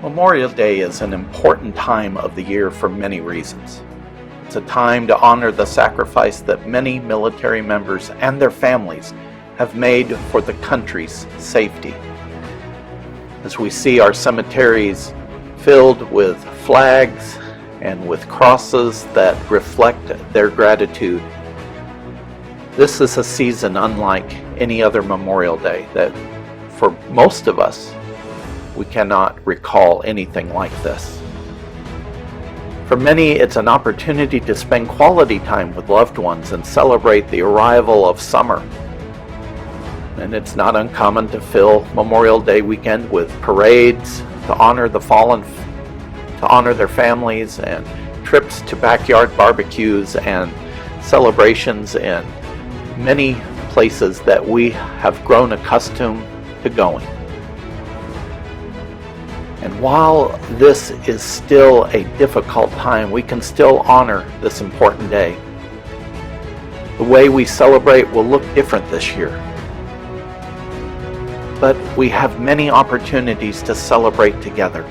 Memorial Day is an important time of the year for many reasons. It's a time to honor the sacrifice that many military members and their families have made for the country's safety. As we see our cemeteries filled with flags and with crosses that reflect their gratitude, this is a season unlike any other Memorial Day that, for most of us, we cannot recall anything like this. For many, it's an opportunity to spend quality time with loved ones and celebrate the arrival of summer. And it's not uncommon to fill Memorial Day weekend with parades to honor the fallen, to honor their families, and trips to backyard barbecues and celebrations in many places that we have grown accustomed to going. And while this is still a difficult time, we can still honor this important day. The way we celebrate will look different this year. But we have many opportunities to celebrate together.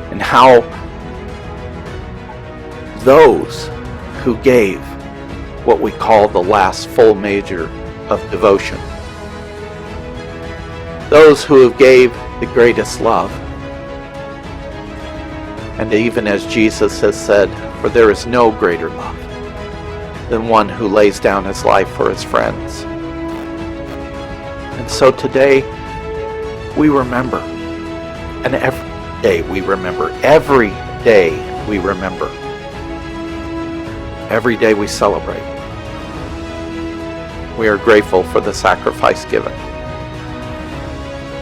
And how those who gave what we call the last full measure of devotion, those who gave the greatest love, and even as Jesus has said, for there is no greater love than one who lays down his life for his friends. And so today we remember, and every day we remember, every day we remember, every day we celebrate. We are grateful for the sacrifice given.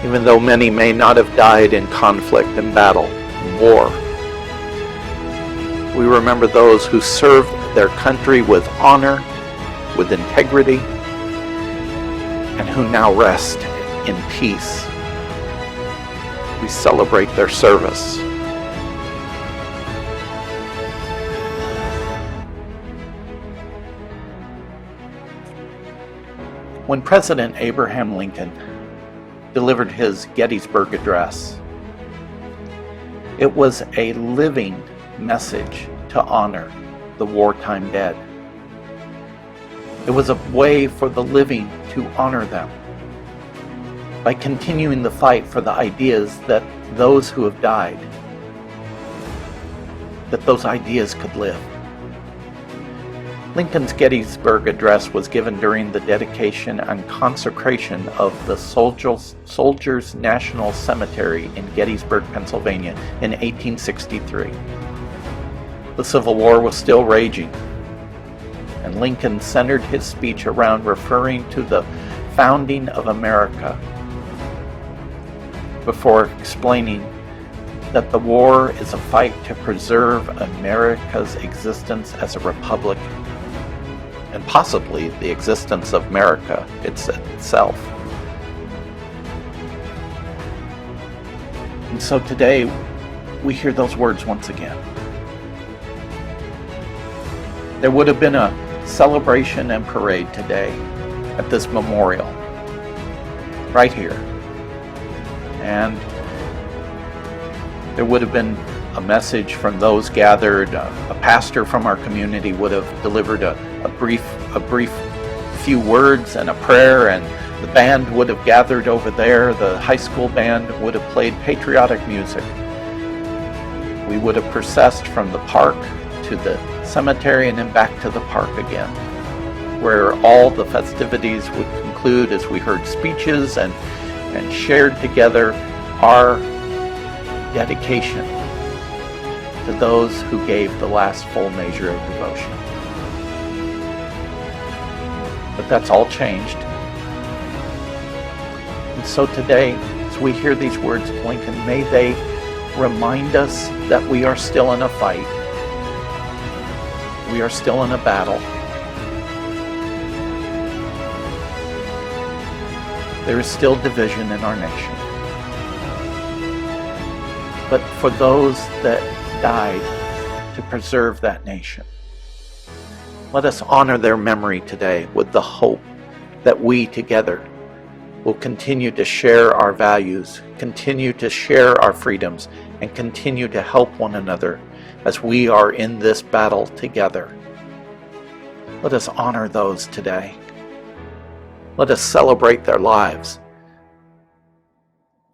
Even though many may not have died in conflict and battle and war, we remember those who served their country with honor, with integrity, and who now rest in peace. We celebrate their service. When President Abraham Lincoln delivered his Gettysburg Address, it was a living message to honor the wartime dead. It was a way for the living to honor them by continuing the fight for the ideas that those who have died, that those ideas could live. Lincoln's Gettysburg Address was given during the dedication and consecration of the Soldiers' National Cemetery in Gettysburg, Pennsylvania in 1863. The Civil War was still raging, and Lincoln centered his speech around referring to the founding of America before explaining that the war is a fight to preserve America's existence as a republic, and possibly the existence of America itself. And so today, we hear those words once again. There would have been a celebration and parade today at this memorial, right here. And there would have been a message from those gathered. A pastor from our community would have delivered a brief few words and a prayer, and the band would have gathered over there. The high school band would have played patriotic music. We would have processed from the park to the cemetery and then back to the park again, where all the festivities would conclude as we heard speeches and shared together our dedication to those who gave the last full measure of devotion. But that's all changed. And so today, as we hear these words of Lincoln, may they remind us that we are still in a fight. We are still in a battle. There is still division in our nation. But for those that died to preserve that nation, let us honor their memory today with the hope that we together will continue to share our values, continue to share our freedoms, and continue to help one another as we are in this battle together. Let us honor those today. Let us celebrate their lives.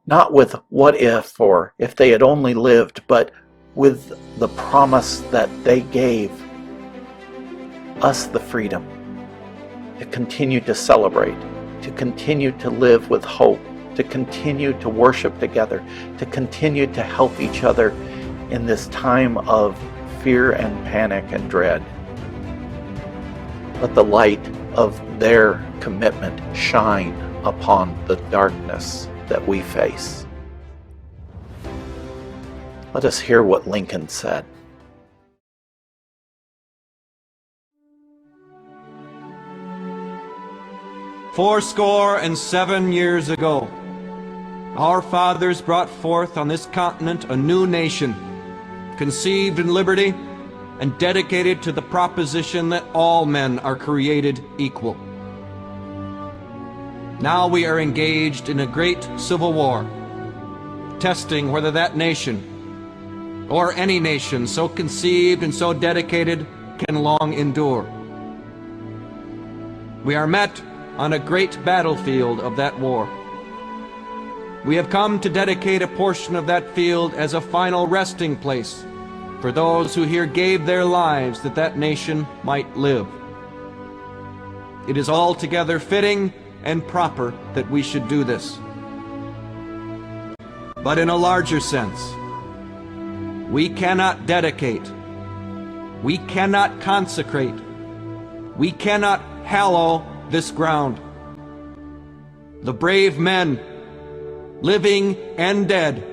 Not with what if or if they had only lived, but with the promise that they gave us the freedom to continue to celebrate, to continue to live with hope, to continue to worship together, to continue to help each other in this time of fear and panic and dread. Let the light of their commitment shine upon the darkness that we face. Let us hear what Lincoln said. "Fourscore-and-7 years ago, our fathers brought forth on this continent a new nation, conceived in liberty and dedicated to the proposition that all men are created equal. Now we are engaged in a great civil war, testing whether that nation, or any nation so conceived and so dedicated, can long endure. We are met on a great battlefield of that war. We have come to dedicate a portion of that field as a final resting place for those who here gave their lives that that nation might live. It is altogether fitting and proper that we should do this. But in a larger sense, we cannot dedicate, we cannot consecrate, we cannot hallow this ground. The brave men, living and dead,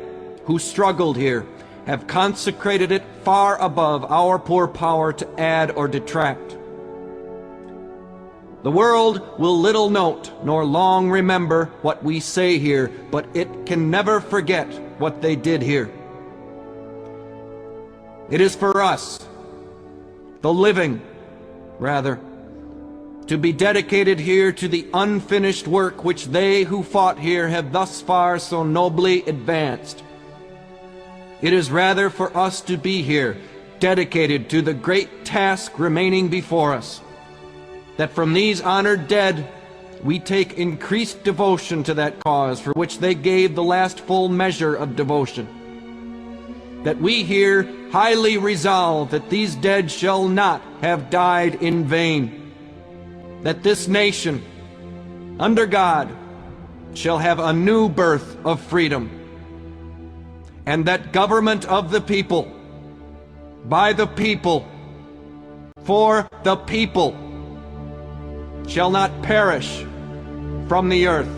who struggled here, have consecrated it far above our poor power to add or detract. The world will little note nor long remember what we say here, but it can never forget what they did here. It is for us, the living, rather, to be dedicated here to the unfinished work which they who fought here have thus far so nobly advanced. It is rather for us to be here, dedicated to the great task remaining before us, that from these honored dead we take increased devotion to that cause for which they gave the last full measure of devotion. That we here highly resolve that these dead shall not have died in vain. That this nation, under God, shall have a new birth of freedom. And that government of the people, by the people, for the people, shall not perish from the earth.